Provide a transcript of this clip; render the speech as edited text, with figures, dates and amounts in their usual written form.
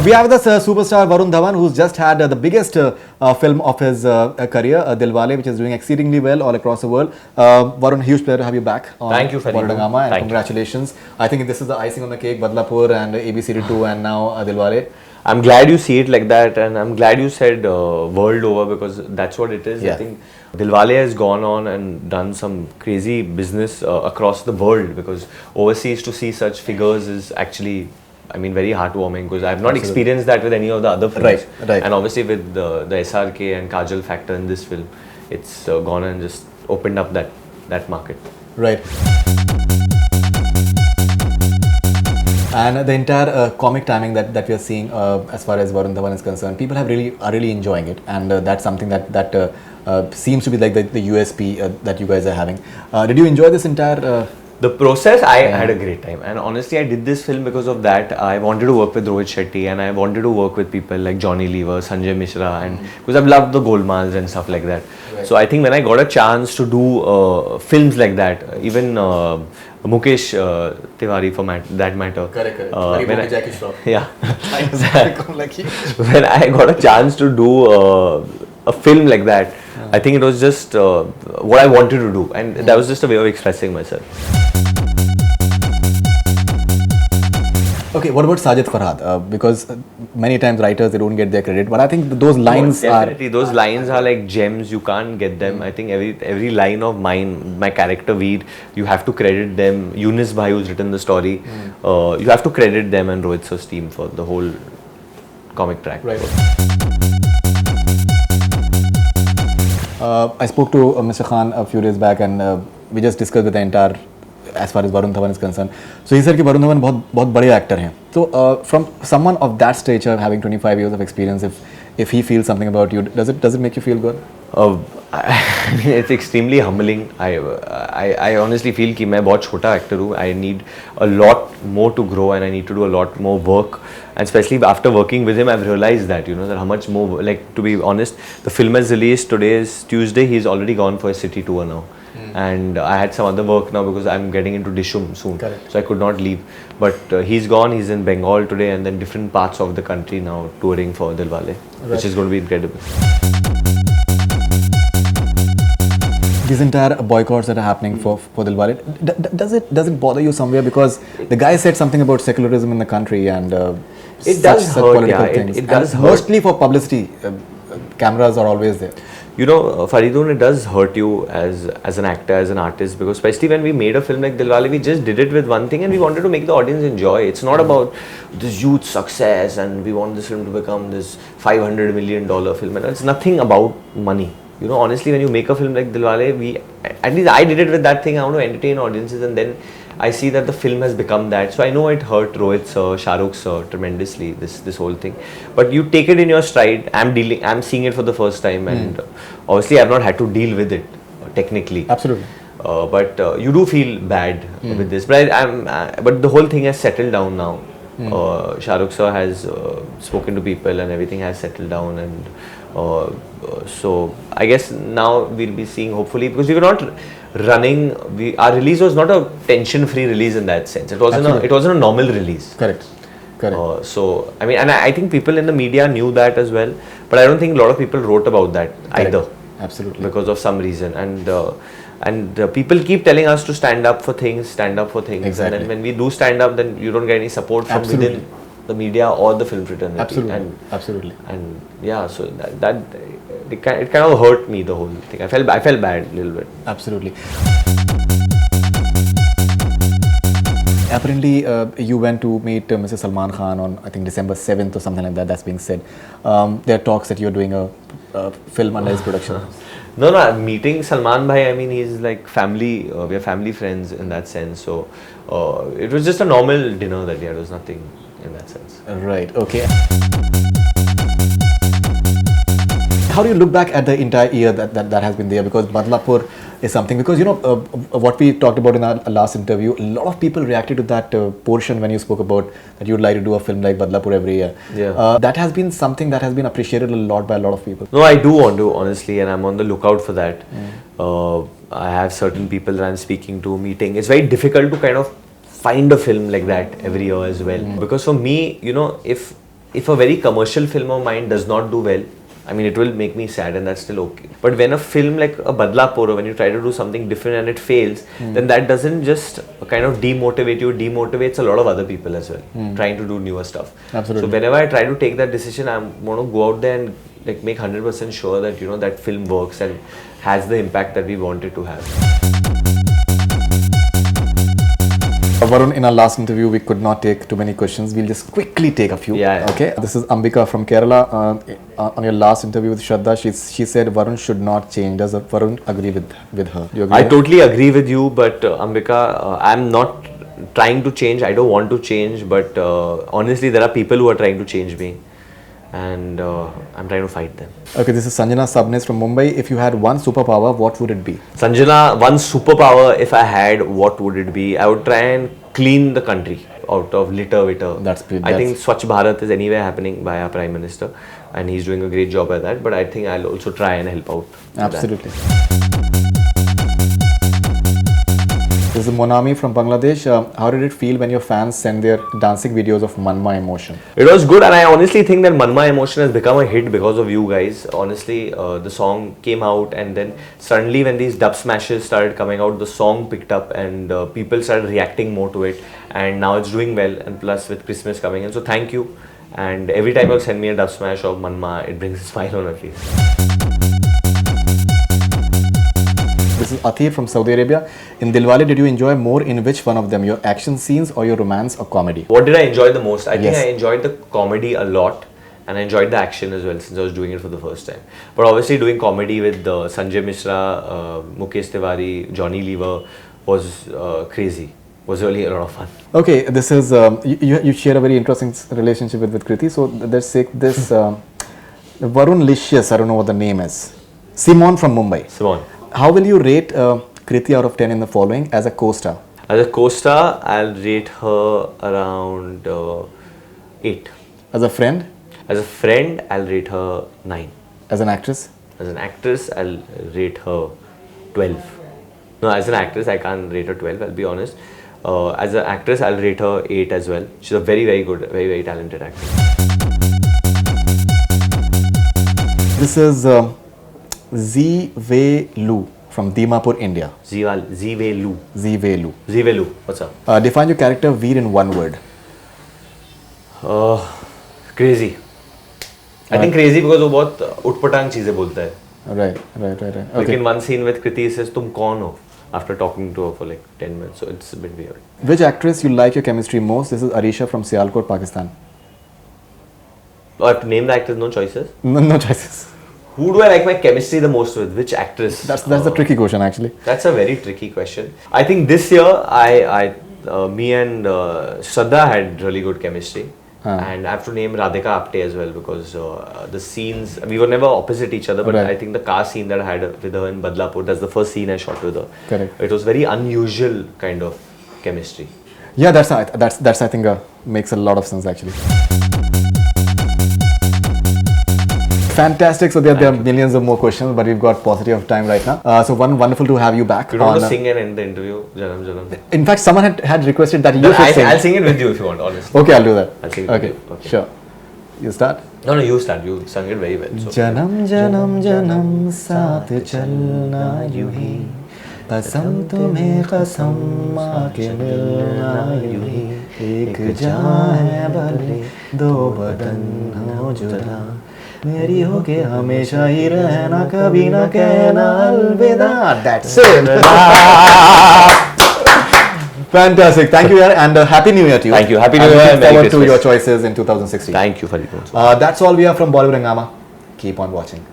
We have this superstar Varun Dhawan, who's just had the biggest film of his career, Dilwale, which is doing exceedingly well all across the world. Varun, huge pleasure to have you back on Thank you, Faridoon. Bollywood Hungama, and Thank congratulations. I think this is the icing on the cake, Badlapur and ABCD2 and now Dilwale. I'm glad you see it like that, and I'm glad you said world over, because that's what it is. Yeah. I think Dilwale has gone on and done some crazy business across the world, because overseas to see such figures is actually, I mean, very heartwarming, because I've not experienced that with any of the other films. Right. And obviously with the SRK and Kajal factor in this film, it's gone and just opened up that market. Right. And the entire comic timing that we are seeing as far as Varun Dhawan is concerned, people are really enjoying it, and that's something that seems to be like the USP that you guys are having. Did you enjoy this entire? The process, I had a great time, and honestly I did this film because of that. I wanted to work with Rohit Shetty, and I wanted to work with people like Johnny Lever, Sanjay Mishra, and because I've loved the Golmals and stuff like that. Right. So I think when I got a chance to do films like that, even Mukesh Tiwari for that matter. Correct. Yeah. When I got a chance to do a film like that, I think it was just what I wanted to do, and that was just a way of expressing myself. Okay, what about Sajid Farhad? Because many times writers, they don't get their credit, but I think those lines those lines are like gems. You can't get them. I think every line of mine, my character Veer, you have to credit them. Yunus Bhai, who's written the story, you have to credit them and Rohit Sir's team for the whole comic track. Right. I spoke to Mr. Khan a few days back, and we just discussed with the entire, as far as Varun Dhawan is concerned. So he said that Varun Dhawan बहुत बड़े actor हैं. So from someone of that stature, having 25 years of experience, if he feels something about you, does it make you feel good? I mean, it's extremely humbling. I honestly feel कि मैं बहुत छोटा actor हूँ. I need a lot more to grow, and I need to do a lot more work. And especially after working with him, I've realized that, that how much more, like, to be honest, the film is released, today is Tuesday, he's already gone for a city tour now. And I had some other work now because I'm getting into Dishum soon. Correct. So I could not leave. But he's gone, he's in Bengal today, and then different parts of the country now touring for Dilwale, which is going to be incredible. These entire boycotts that are happening for Dilwale, does it bother you somewhere? Because the guy said something about secularism in the country, and it does hurt, political things. It does hurt. Mostly for publicity, cameras are always there. Faridoon, it does hurt you as an actor, as an artist, because especially when we made a film like Dilwale, we just did it with one thing, and we wanted to make the audience enjoy. It's not about this huge success and we want this film to become this $500 million film, and it's nothing about money. Honestly, when you make a film like Dilwale, at least I did it with that thing. I want to entertain audiences, and then I see that the film has become that. So I know it hurt Rohit sir, Shah Rukh sir tremendously, this whole thing. But you take it in your stride. I'm seeing it for the first time, and obviously I've not had to deal with it technically. Absolutely. But you do feel bad with this. But the whole thing has settled down now. Shah Rukh sir has spoken to people, and everything has settled down, and so I guess now we'll be seeing, hopefully, because we were not running. Our release was not a tension-free release in that sense. It wasn't a normal release. Correct. So I mean, and I think people in the media knew that as well, but I don't think a lot of people wrote about that either. Absolutely. Because of some reason, and people keep telling us to stand up for things. Exactly. And then when we do stand up, then you don't get any support from within the media or the film fraternity. Absolutely. And yeah, so that it kind of hurt me, the whole thing. I felt bad a little bit. Absolutely. Apparently, you went to meet Mr. Salman Khan on, I think, December 7th or something like that. That's being said. There are talks that you're doing a film under his production. No, meeting Salman Bhai, I mean, he's like family. We are family friends in that sense. So it was just a normal dinner that we had. There was nothing in that sense. Right. Okay. How do you look back at the entire year that has been there? Because Badlapur is something, because what we talked about in our last interview, a lot of people reacted to that portion when you spoke about that you'd like to do a film like Badlapur every year. Yeah. That has been something that has been appreciated a lot by a lot of people. No, I do want to, honestly, and I'm on the lookout for that. I have certain people that I'm speaking to, meeting. It's very difficult to kind of find a film like that every year as well. Because for me, if if a very commercial film of mine does not do well, I mean, it will make me sad, and that's still okay. But when a film like a Badlapur, or when you try to do something different and it fails, then that doesn't just kind of demotivate you, it demotivates a lot of other people as well, trying to do newer stuff. Absolutely. So whenever I try to take that decision, I want to go out there and like make 100% sure that, you know, that film works and has the impact that we want it to have. Varun, in our last interview, we could not take too many questions. We'll just quickly take a few. Yeah. Okay. This is Ambika from Kerala. On your last interview with Shraddha, she said Varun should not change. Does Varun agree with her? Do you agree? I totally agree with you, but Ambika, I'm not trying to change. I don't want to change, but honestly, there are people who are trying to change me, and I'm trying to fight them. Okay, this is Sanjana Sabnis from Mumbai. If you had one superpower, what would it be? Sanjana, one superpower, if I had, what would it be? I would try and clean the country out of litter. I think Swachh Bharat is anyway happening by our Prime Minister, and he's doing a great job at that. But I think I'll also try and help out. Absolutely. This is Monami from Bangladesh. How did it feel when your fans sent their dancing videos of Manma Emotion? It was good, and I honestly think that Manma Emotion has become a hit because of you guys. Honestly, the song came out, and then suddenly when these dub smashes started coming out, the song picked up, and people started reacting more to it, and now it's doing well, and plus with Christmas coming in. So thank you, and every time you send me a dub smash of Manma, it brings a smile on my face. This is Athir from Saudi Arabia. In Dilwale, did you enjoy more in which one of them? Your action scenes or your romance or comedy? What did I enjoy the most? I think Yes. I enjoyed the comedy a lot, and I enjoyed the action as well since I was doing it for the first time. But obviously doing comedy with Sanjay Mishra, Mukesh Tiwari, Johnny Lever was crazy. Was really a lot of fun. Okay, this is, you share a very interesting relationship with Kriti. So let's take this Varun Licious, I don't know what the name is. Simon from Mumbai. Simon. How will you rate Kriti out of 10 in the following as a co-star? As a co-star, I'll rate her around 8. As a friend? As a friend, I'll rate her 9. As an actress? As an actress, I'll rate her 12. No, as an actress, I can't rate her 12, I'll be honest. As an actress, I'll rate her 8 as well. She's a very, very good, very, very talented actress. This is Zivelu from Dimapur, India. Zivelu. Zivelu. What's up? Define your character Veer in one word. Crazy. I think crazy because वो बहुत उटपटांग चीजें बोलता है. Right. Like Okay. in one scene with Kriti, he says, "तुम कौन हो?" After talking to her for like 10 minutes, so it's a bit weird. Which actress you like your chemistry most? This is Arisha from Sialkot, Pakistan. I have to name the actors, no choices. No choices. Who do I like my chemistry the most with? Which actress? That's the tricky question actually. That's a very tricky question. I think this year, me and Shraddha had really good chemistry. And I have to name Radhika Apte as well because the scenes, we were never opposite each other, but Right. I think the car scene that I had with her in Badlapur, that's the first scene I shot with her. Correct. It was very unusual kind of chemistry. Yeah, that's I think makes a lot of sense actually. Fantastic. So there are millions of more questions, but we've got paucity of time right now. So wonderful to have you back. You don't want to sing and end the interview, Janam Janam. In fact, someone had requested that you should sing. I'll sing it with you if you want, honestly. Okay, I'll do that. I'll sing it Okay, with you. Okay. sure. You start. No, you start. You sung it very well. So. Janam Janam Janam साथ चलना यूं ही कसम तुम्हें कसम आके मिलना यूं ही एक जान है भले दो बदन हो जुदा मेरी हो के हमेशा ही रहना कभी ना कहना अलविदा. That's it. Fantastic. Thank you, yaar, and Happy New Year to you. Thank you. Happy New And Year looking and Merry forward to Christmas. your choices in 2016. Thank you, Faridoon. That's all we have from Bollywood Hungama. Keep on watching.